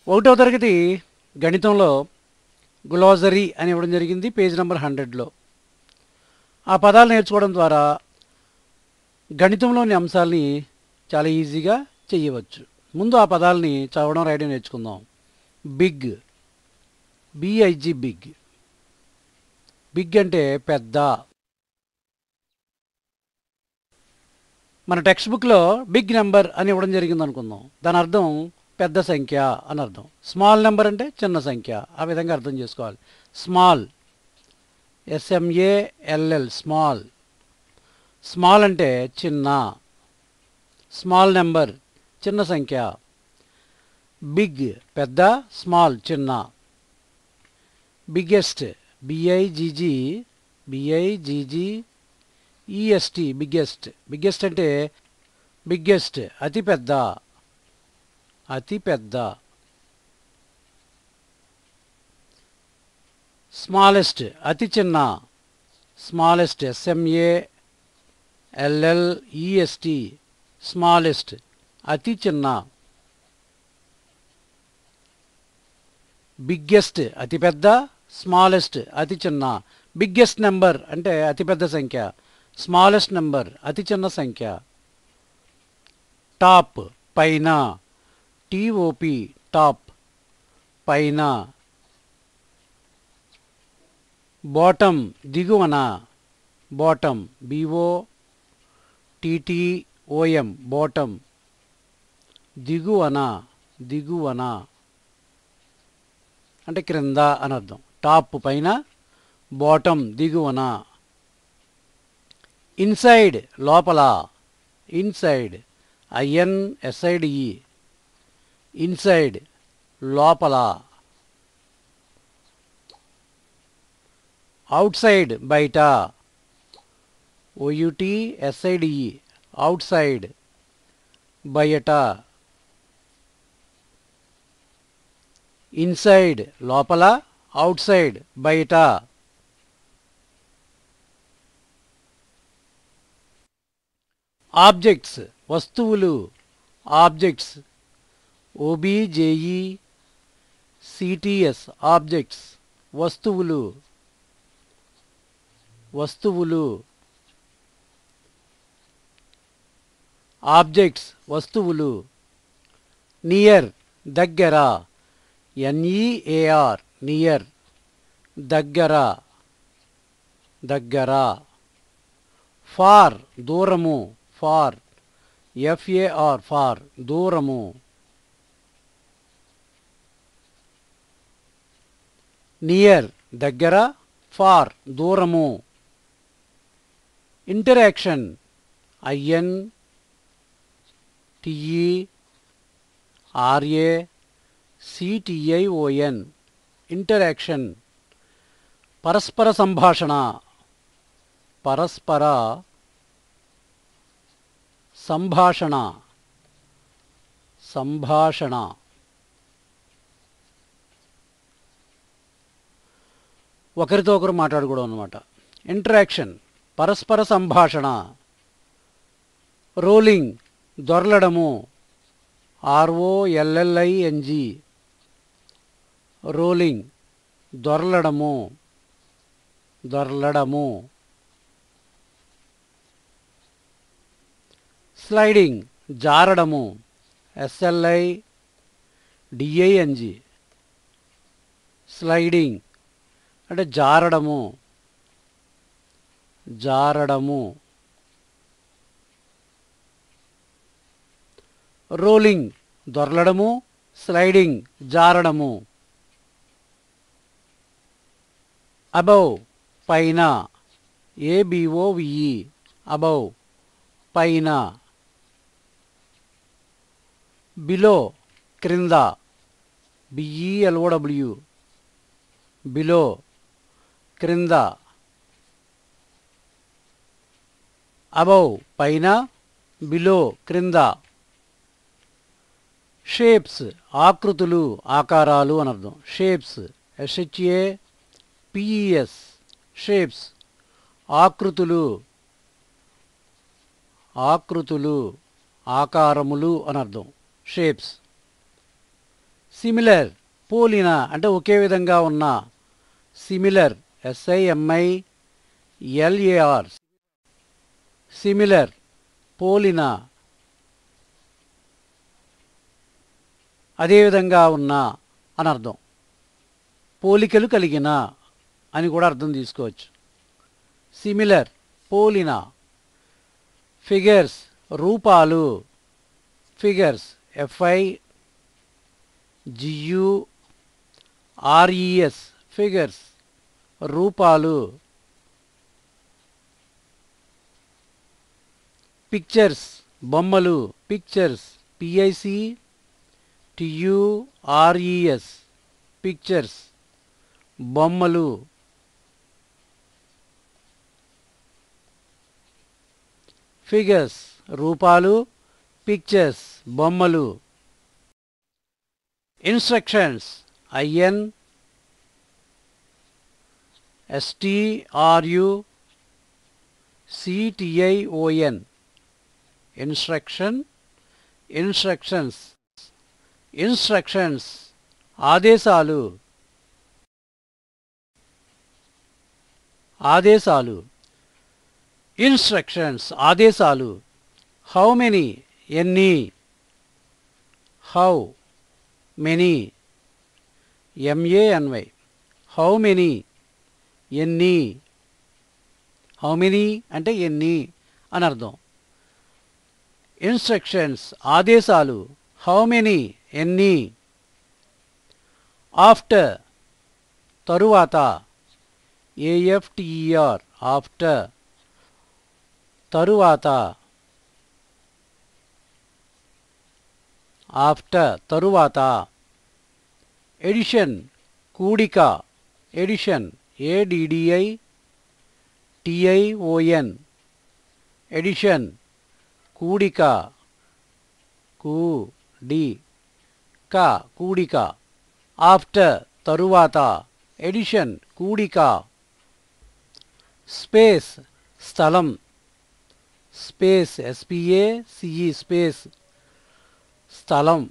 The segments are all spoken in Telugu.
ఒకటవ తరగతి గణితంలో గ్లోసరీ అని ఇవ్వడం జరిగింది పేజ్ నెంబర్ 100లో. ఆ పదాలు నేర్చుకోవడం ద్వారా గణితంలోని అంశాలని చాలా ఈజీగా చేయవచ్చు. ముందు ఆ పదాలని చదవడం రాయడం నేర్చుకుందాం. Big, BIG, big. బిగ్ అంటే పెద్ద. మన టెక్స్ట్ బుక్లో బిగ్ నెంబర్ అని ఇవ్వడం జరిగింది అనుకుందాం. దాని అర్థం పెద్ద సంఖ్య అని అర్థం. స్మాల్ నెంబర్ అంటే చిన్న సంఖ్య. ఆ విధంగా అర్థం చేసుకోవాలి. Small, SMALL, small. స్మాల్ అంటే చిన్న. స్మాల్ నెంబర్ చిన్న సంఖ్య. బిగ్ పెద్ద, స్మాల్ చిన్న. Biggest, BIGGEST, biggest. బిగ్గెస్ట్ అంటే బిగ్గెస్ట్ అతి పెద్ద, అతి పెద్ద. స్మాలెస్ట్ అతి చిన్న. స్మాలెస్ట్, SMALLEST, స్మాలెస్ట్ అతి చిన్న. బిగ్గెస్ట్ అతి పెద్ద, స్మాలెస్ట్ అతి చిన్న. బిగ్గెస్ట్ నెంబర్ అంటే అతిపెద్ద సంఖ్య. స్మాలెస్ట్ నెంబర్ అతి చిన్న సంఖ్య. టాప్ పైన, TOP టాప్ పైన. బాటమ్ దిగువన, బాటమ్ BOTTOM బాటమ్ దిగువన, దిగువన అంటే క్రింద అని అర్థం. టాప్ పైన, బాటమ్ దిగువన. ఇన్సైడ్ లోపల, ఇన్సైడ్ INSIDE ఇన్సైడ్ లోపల. అవుట్సైడ్ బయట, OUTSIDE అవుట్సైడ్ బయట. ఇన్సైడ్ లోపల, అవుట్సైడ్ బయట. ఆబ్జెక్ట్స్ వస్తువులు, ఆబ్జెక్ట్స్ OBJECTS ఆబ్జెక్ట్స్ వస్తువులు, వస్తువులు. ఆబ్జెక్ట్స్ వస్తువులు. నియర్ దగ్గర, NEAR నియర్ దగ్గర, దగ్గర. ఫార్ దూరము, ఫార్ FAR ఫార్ దూరము. నియర్ దగ్గర, ఫార్ దూరము. Interaction INTERACTION interaction. పరస్పర సంభాషణ, పరస్పర సంభాషణ, సంభాషణ. ఒకరితో ఒకరు మాట్లాడుకోవడం అన్నమాట. ఇంటరాక్షన్ పరస్పర సంభాషణ. రోలింగ్ దొర్లడము, ROLLING రోలింగ్ దొర్లడము, దొర్లడము. స్లైడింగ్ జారడము, SLIDING స్లైడింగ్ అంటే జారడము, జారడము. రోలింగ్ దొర్లడము, స్లైడింగ్ జారడము. అబౌవ్ పైన, ABOVE అబౌవ్ పైన. బిలో క్రింద, BELOW బిలో క్రింద. అబౌవ్ పైన, బిలో క్రింద. షేప్స్ ఆకృతులు, ఆకారాలు అని అర్థం. షేప్స్ SHAPES షేప్స్ ఆకృతులు, ఆకృతులు ఆకారములు అని అర్థం. షేప్స్. సిమిలర్ పోలిన అంటే ఒకే విధంగా ఉన్న. సిమిలర్ SIMILAR సిమిలర్ పోలిన అదేవిధంగా ఉన్న అని అర్థం. పోలికలు కలిగిన అని కూడా అర్థం తీసుకోవచ్చు. సిమిలర్ పోలిన. ఫిగర్స్ రూపాలు. ఫిగర్స్ FIGURES ఫిగర్స్ రూపాలు. పిక్చర్స్ బొమ్మలు. పిక్చర్స్ PICTURES పిక్చర్స్ బొమ్మలు. ఫిగర్స్ రూపాలు, పిక్చర్స్ బొమ్మలు. Instructions INSTRUCTION instruction. Instructions instructions ఆదేశాలు. ఆదేశాలు. ఇన్స్ట్రక్షన్స్ ఆదేశాలు. హౌ మెనీ ఎన్ని. How many MANY how many ఎన్ని. హౌ మెనీ అంటే ఎన్ని అని అర్థం. ఇన్స్ట్రక్షన్స్ ఆదేశాలు. హౌ మెనీ ఎన్ని. ఆఫ్టర్ తరువాత. AFTER ఆఫ్టర్ తరువాత. ఆఫ్టర్ తరువాత. ఎడిషన్ కూడిక. ఎడిషన్ ADDITION ఎడిషన్ కూడిక. కూడిక కూడిక. ఆఫ్టర్ తరువాత. ఎడిషన్ కూడిక. స్పేస్ స్థలం. స్పేస్ SPACE స్పేస్ స్థలం.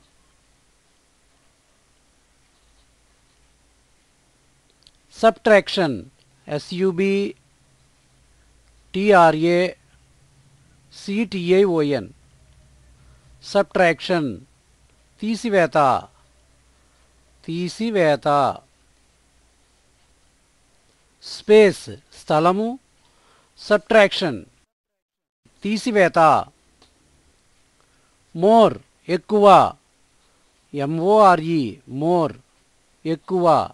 సబ్ట్రాక్షన్ SUBTRACTION సబ్ట్రాక్షన్ తీసివేత. తీసివేత. స్పేస్ స్థలము, సబ్ట్రాక్షన్ తీసివేత. మోర్ ఎక్కువ. MORE మోర్ ఎక్కువ.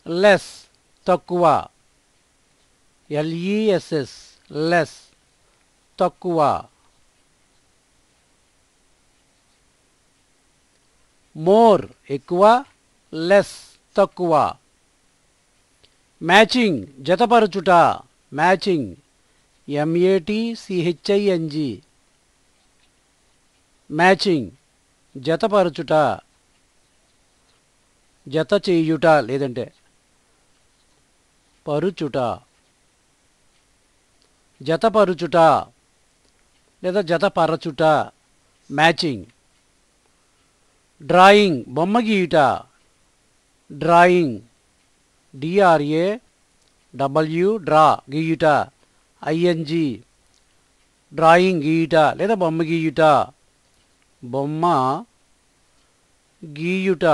లెస్ తక్కువ. LESS లెస్ తక్కువ. మోర్ ఎక్కువ, లెస్ తక్కువ. మ్యాచింగ్ జతపరచుట. మ్యాచింగ్ MATCHING మ్యాచింగ్ జతపరచుట. జత చేయుట లేదంటే పరుచుట. జతపరుచుట లేదా జతపరచుట. మ్యాచింగ్. డ్రాయింగ్ బొమ్మ గీయుట. డ్రాయింగ్ DRAW డ్రా గీయుట. ING డ్రాయింగ్ గీయుట లేదా బొమ్మ గీయుట. బొమ్మ గీయుట.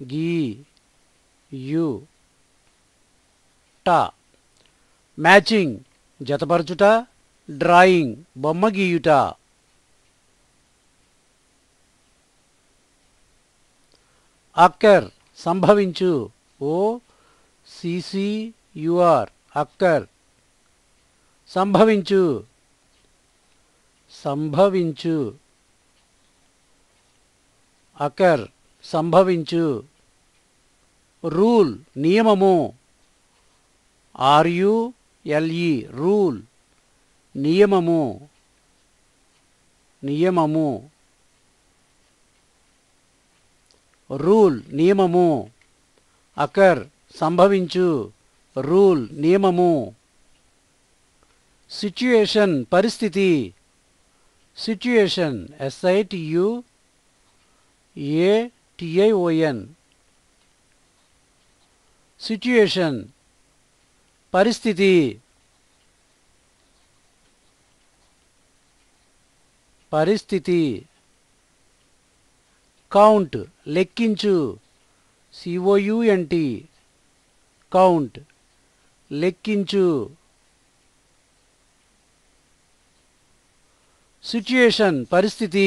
గీయుట. మ్యాచింగ్ జతపరచుట. డ్రాయింగ్ బొమ్మ గీయుట. అక్కర్ సంభవించు. OCCUR అక్కర్ సంభవించు. సంభవించు. అక్కర్ సంభవించు. రూల్ నియమము. RULE రూల్ నియమము. నియమము. రూల్ నియమము. అక్కర్ సంభవించు. రూల్ నియమము. సిచ్యుయేషన్ పరిస్థితి. సిట్యుయేషన్ SITUATION సిట్యుయేషన్ పరిస్థితి పరిస్థితి కౌంట్ లెక్కించు COUNT కౌంట్ లెక్కించు సిట్యుయేషన్ పరిస్థితి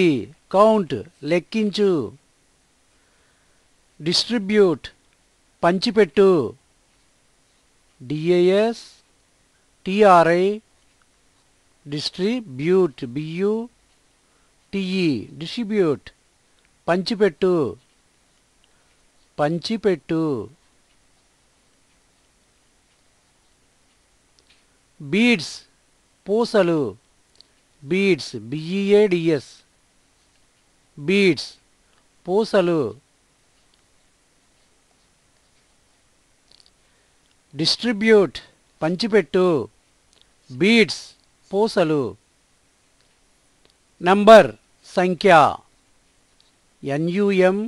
కౌంట్ లెక్కించు డిస్ట్రిబ్యూట్ పంచిపెట్టు DASTRI డిస్ట్రిబ్యూట్ BUTE డిస్ట్రిబ్యూట్ పంచిపెట్టు పంచిపెట్టు బీడ్స్ పూసలు బీడ్స్ BEADS బీడ్స్ పూసలు డిస్ట్రిబ్యూట్ పంచిపెట్టు బీడ్స్ పూసలు నంబర్ సంఖ్య NUMBER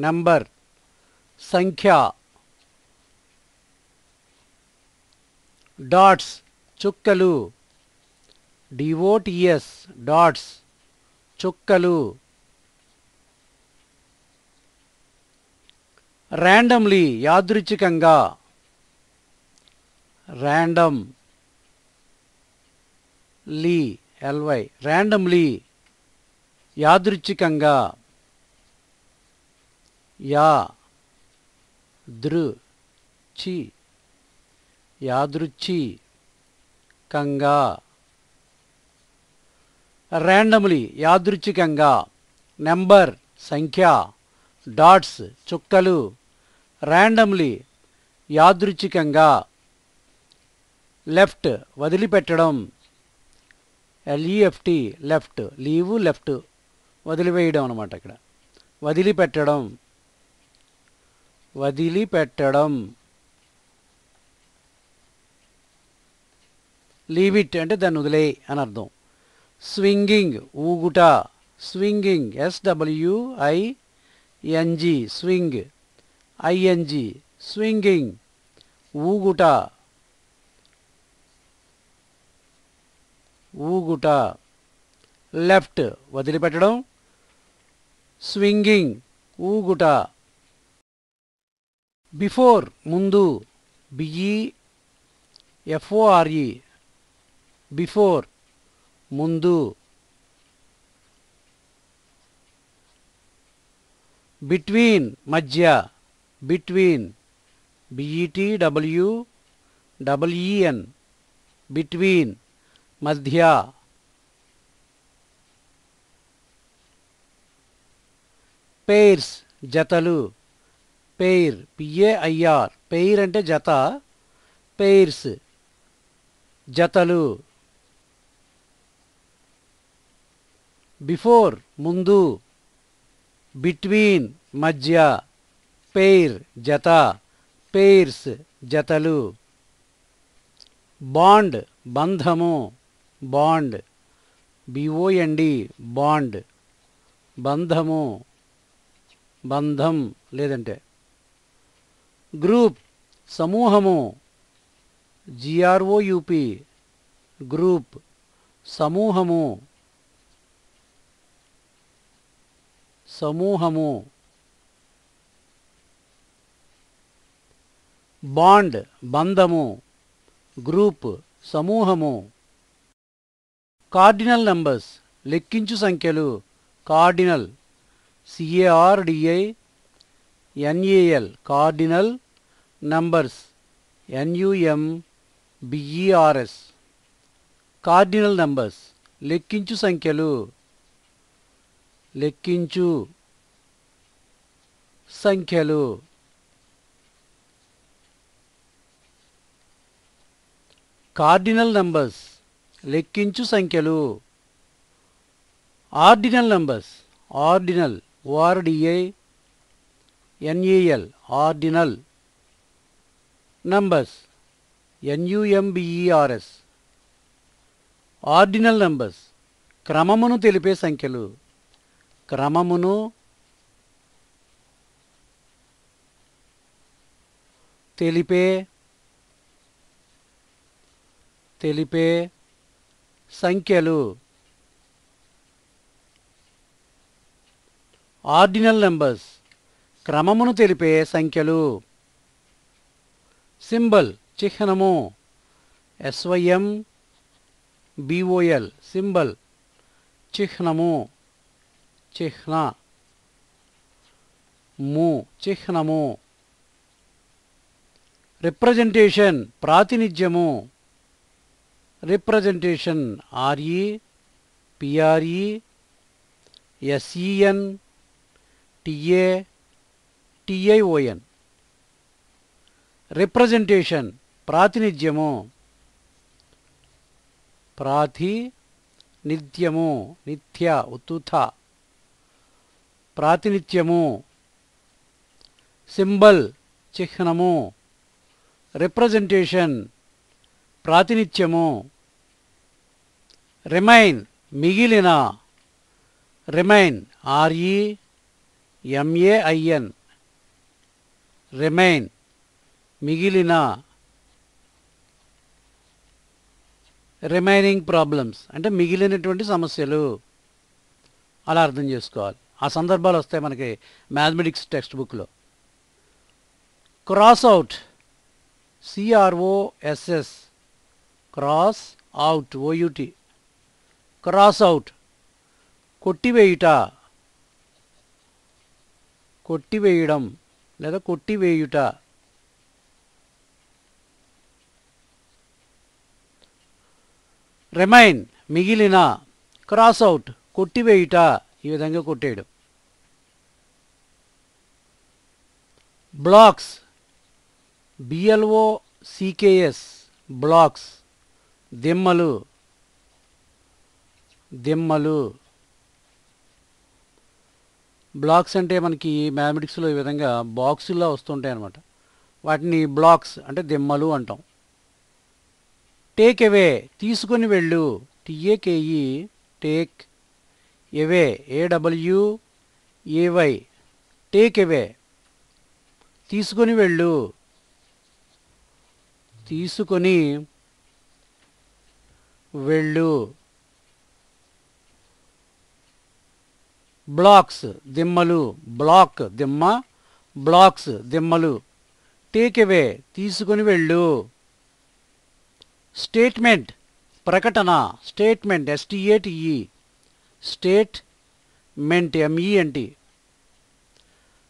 నంబర్ సంఖ్య డాట్స్ చుక్కలు DOTS డాట్స్ చుక్కలు ర్యాండమ్లీ యాదృచ్ఛికంగా ర్యాండమ్లీ యాదృచ్ఛికంగా యాదృచ్ఛికంగా ర్యాండమ్లీ యాదృచ్ఛికంగా నెంబర్ సంఖ్య డాట్స్ చుక్కలు ర్యాండమ్లీ యాదృచ్ఛికంగా లెఫ్ట్ వదిలిపెట్టడం LEFT లెఫ్ట్ లీవ్ లెఫ్ట్ వదిలివేయడం అన్నమాట ఇక్కడ వదిలిపెట్టడం వదిలిపెట్టడం లీవ్ ఇట్ అంటే దాన్ని వదిలేయ్ అని అర్థం స్వింగింగ్ ఊగుట swinging SWING swing ING swinging ఊగుట ఊగుట లెఫ్ట్ వదిలిపెట్టడం స్వింగింగ్ ఊగుట బిఫోర్ ముందు BEFORE బిఫోర్ ముందు బిట్వీన్ మధ్య బిట్వీన్ BETWEEN బిట్వీన్ మధ్య పెయిర్స్ జతలు పెయిర్ PAIR పెయిర్ అంటే జత పెయిర్స్ జతలు బిఫోర్ ముందు బిట్వీన్ మధ్య పెయిర్ జత పెయిర్స్ జతలు బాండ్ బంధము బాండ్ BOND బాండ్ బంధము బంధం లేదంటే గ్రూప్ సమూహము GROUP గ్రూప్ సమూహము సమూహము బాండ్ బంధము గ్రూప్ సమూహము కార్డినల్ నంబర్స్ లెక్కించు సంఖ్యలు cardinal CARDINAL cardinal numbers NUMBERS cardinal numbers లెక్కించు సంఖ్యలు లెక్కించు సంఖ్యలు కార్డినల్ నంబర్స్ లెక్కించు సంఖ్యలు ordinal numbers ordinal ORDINAL ordinal numbers NUMBERS ordinal numbers క్రమమును తెలిపే సంఖ్యలు. క్రమమును తెలిపే సంఖ్యలు. ఆర్డినల్ నంబర్స్ క్రమమును తెలిపే సంఖ్యలు. సింబల్ చిహ్నము. SYMBOL సింబల్ చిహ్నము. చిహ్నము. రిప్రజెంటేషన్ ప్రాతినిధ్యము. Representation REPRESENTATION. రిప్రజెంటేషన్ ప్రాతినిధ్యము. నిత్య ఉత్తుథ ప్రాతినిధ్యము. సింబల్ చిహ్నము. రిప్రజెంటేషన్ ప్రాతినిధ్యము. రిమైన్ మిగిలిన. రిమైన్ REMAIN రిమైన్ మిగిలిన. రిమైనింగ్ ప్రాబ్లమ్స్ అంటే మిగిలినటువంటి సమస్యలు అలా అర్థం చేసుకోవాలి. ఆ సందర్భాలు వస్తాయి మనకి మ్యాథమెటిక్స్ టెక్స్ట్ బుక్లో. Cross out CROSS cross out OUT cross out కొట్టివేయుట. కొట్టివేయడం లేదా కొట్టివేయుట. రిమైన్ మిగిలిన. క్రాస్ అవుట్ కొట్టివేయుట. ఈ విధంగా కొట్టేయడం. బ్లాక్స్ BLOCKS బ్లాక్స్ దిమ్మలు. బ్లాక్స్ అంటే మనకి మ్యాథమెటిక్స్లో ఈ విధంగా బాక్సుల్లో వస్తుంటాయి అన్నమాట. వాటిని బ్లాక్స్ అంటే దిమ్మలు అంటాం. టేక్ అవే తీసుకొని వెళ్ళు. TAKE take away AWAY take away తీసుకొని వెళ్ళు. తీసుకొని వెళ్ళు. బ్లాక్స్ దిమ్మలు. బ్లాక్ దిమ్మ. బ్లాక్స్ దిమ్మలు. టేక్ అవే తీసుకొని వెళ్ళు. స్టేట్మెంట్ ప్రకటన. Statement STATE statement MENT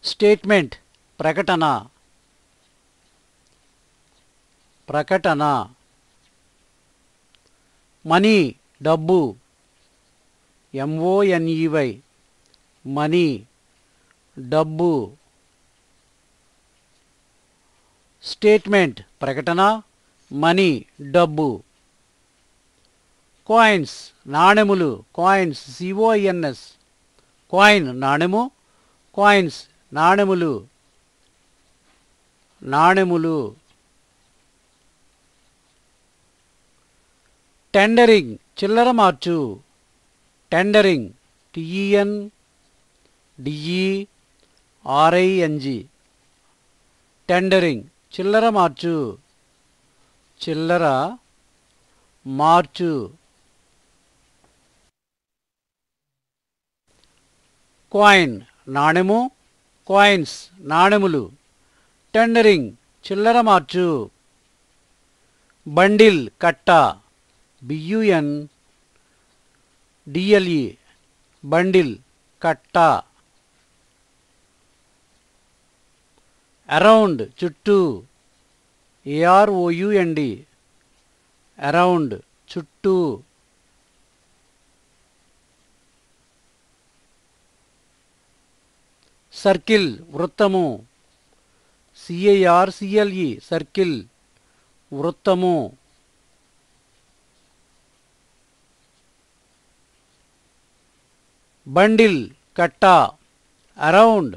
statement ప్రకటన. మనీ డబ్బు. MONEY మనీ డబ్బు. స్టేట్మెంట్ ప్రకటన. మనీ డబ్బు. కాయిన్స్ నాణెములు. కాయిన్స్ COINS కాయిన్ నాణెము. కాయిన్స్ నాణెములు. టెండరింగ్ చిల్లర మార్చు. టెండరింగ్ TENDERING టెండరింగ్ చిల్లర మార్చు. కాయిన్ నాణెము. కాయిన్స్ నాణెములు. టెండరింగ్ చిల్లర మార్చు. బండిల్ కట్ట. BUNDLE బండిల్ కట్ట. అరౌండ్ చుట్టూ. AROUND అరౌండ్ చుట్టూ. సర్కిల్ వృత్తము. CIRCLE సర్కిల్ వృత్తము. బండిల్ కట్ట. అరౌండ్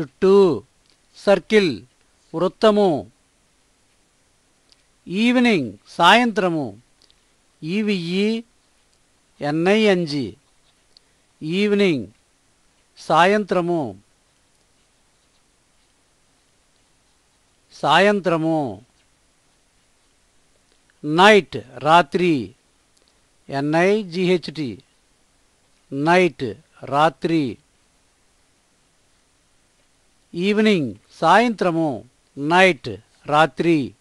చుట్టూ. సర్కిల్ వృత్తము. ఈవినింగ్ సాయంత్రము. EVE NING. ఈవినింగ్ సాయంత్రము, సాయంత్రము. నైట్ రాత్రి, NIGHT. నైట్ రాత్రి. ఈవినింగ్ సాయంత్రము, నైట్ రాత్రి.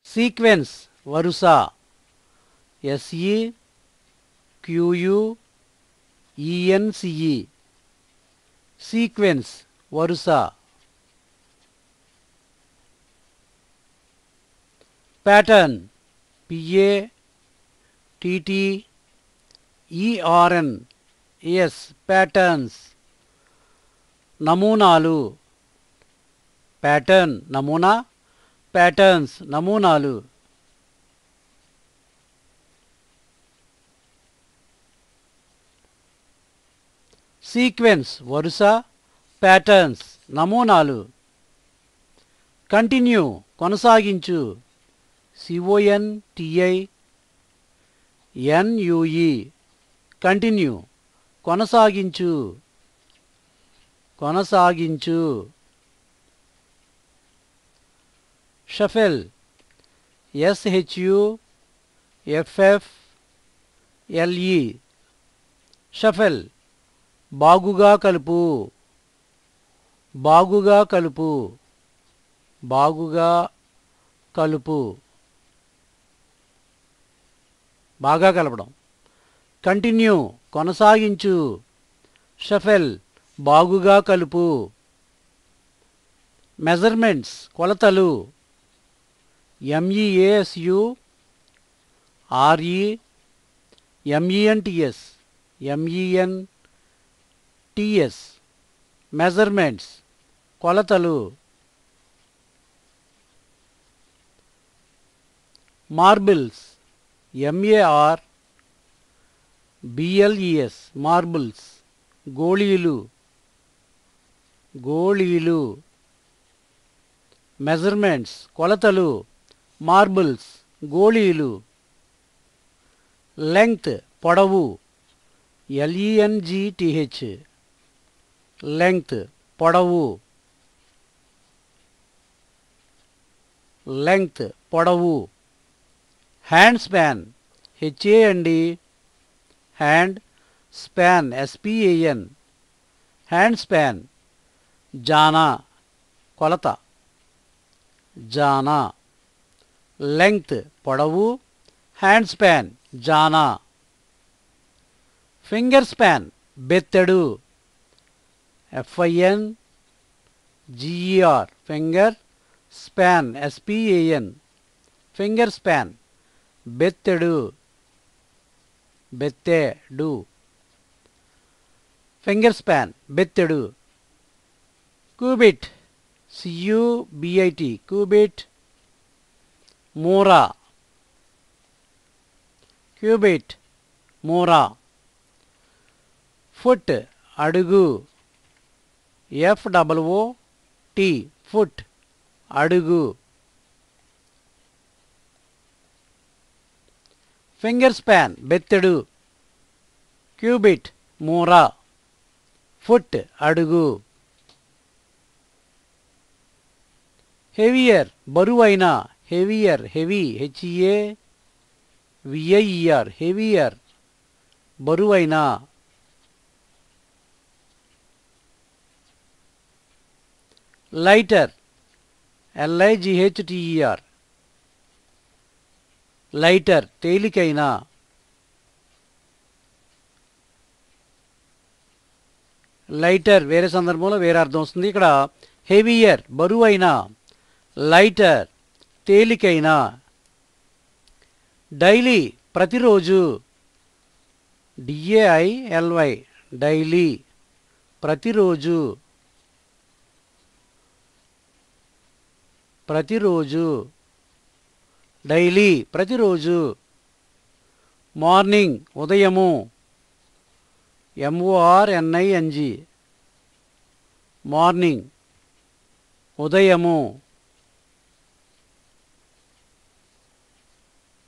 సీక్వెన్స్ వరుస, SEQUENCE. సీక్వెన్స్ వరుస. Pattern, PATTERNS. ప్యాటర్న్స్. నమూనాలు, ప్యాటర్న్ నమూనా, ప్యాటర్న్స్ నమూనాలు. సీక్వెన్స్ వరుస, ప్యాటర్న్స్ నమూనాలు. కంటిన్యూ కొనసాగించు, CONTINUE. కంటిన్యూ కొనసాగించు, కొనసాగించు. Shuffle, SHUFFLE. షఫెల్. బాగుగా కలుపు, బాగుగా కలుపు, బాగుగా కలుపు. బాగా కలపడం. కంటిన్యూ కొనసాగించు, షఫెల్ బాగుగా కలుపు. మెజర్మెంట్స్ కొలతలు, MEASUREMENTS. మెజర్మెంట్స్ కొలతలు. Marbles, MARBLES. మార్బుల్స్ గోళీలు, గోళీలు. మెజర్మెంట్స్ కొలతలు, మార్బుల్స్ గోళీలు. లెంగ్త్ పొడవు, LENGTH. లెంగ్త్ పొడవు, లెంగ్త్ పొడవు. Hand span, HAND. Hand span, SPAN. Hand span. జానా కొలత, జానా. లెంగ్త్ పొడవు, హ్యాండ్ స్పాన్ జానా. ఫింగర్ స్పాన్ బెత్తెడు, FINGER. Finger span, SPAN. Finger span బెత్తెడు, బెత్తెడు. ఫింగర్ స్పాన్ బెత్తెడు. Cubit, CUBIT. క్యూబిట్. మూరా, క్యూబిట్ మూరా. ఫుట్ అడుగు, FOOT. ఫుట్ అడుగు. ఫింగర్ స్పాన్ బెత్తెడు, క్యూబిట్ మూరా, ఫుట్ అడుగు. హెవియర్ బరువైన, హెవియర్, హెవీ, HEAVIER. హెవియర్ బరువైన. Lighter, LIGHTER. లైటర్ తేలికైన. లైటర్ వేరే సందర్భంలో వేరే అర్థం వస్తుంది. ఇక్కడ హెవియర్ బరువైన, లైటర్ తేలికైన. డైలీ ప్రతిరోజు, DAILY. డైలీ ప్రతిరోజు, ప్రతిరోజు. డైలీ ప్రతిరోజు. మార్నింగ్ ఉదయము, MORNING. మార్నింగ్ ఉదయము,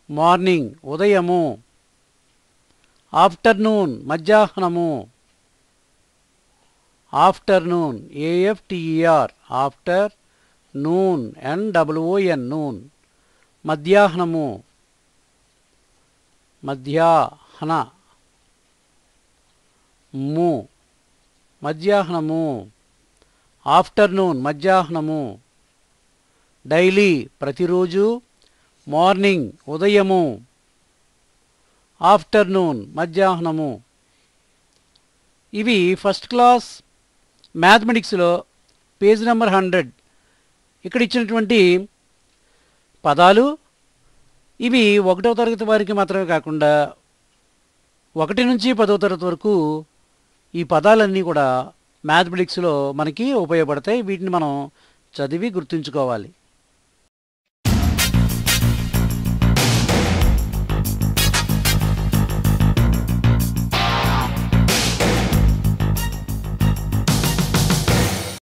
మార్నింగ్ ఉదయము. ఆఫ్టర్నూన్ మధ్యాహ్నము. Afternoon AFTER after noon NOON noon. మధ్యాహ్నము మధ్యాహ్న ము మధ్యాహ్నము. ఆఫ్టర్నూన్ మధ్యాహ్నము. డైలీ ప్రతిరోజు. మార్నింగ్ ఉదయము. ఆఫ్టర్నూన్ మధ్యాహ్నము. ఇవి ఫస్ట్ క్లాస్ మ్యాథమెటిక్స్లో పేజ్ నెంబర్ 100 ఇక్కడ ఇచ్చినటువంటి పదాలు. ఇవి 1వ తరగతి వారికి మాత్రమే కాకుండా 1 నుంచి 10వ తరగతి వరకు ఈ పదాలన్నీ కూడా మ్యాథమెటిక్స్లో మనకి ఉపయోగపడతాయి. వీటిని మనం చదివి గుర్తుంచుకోవాలి.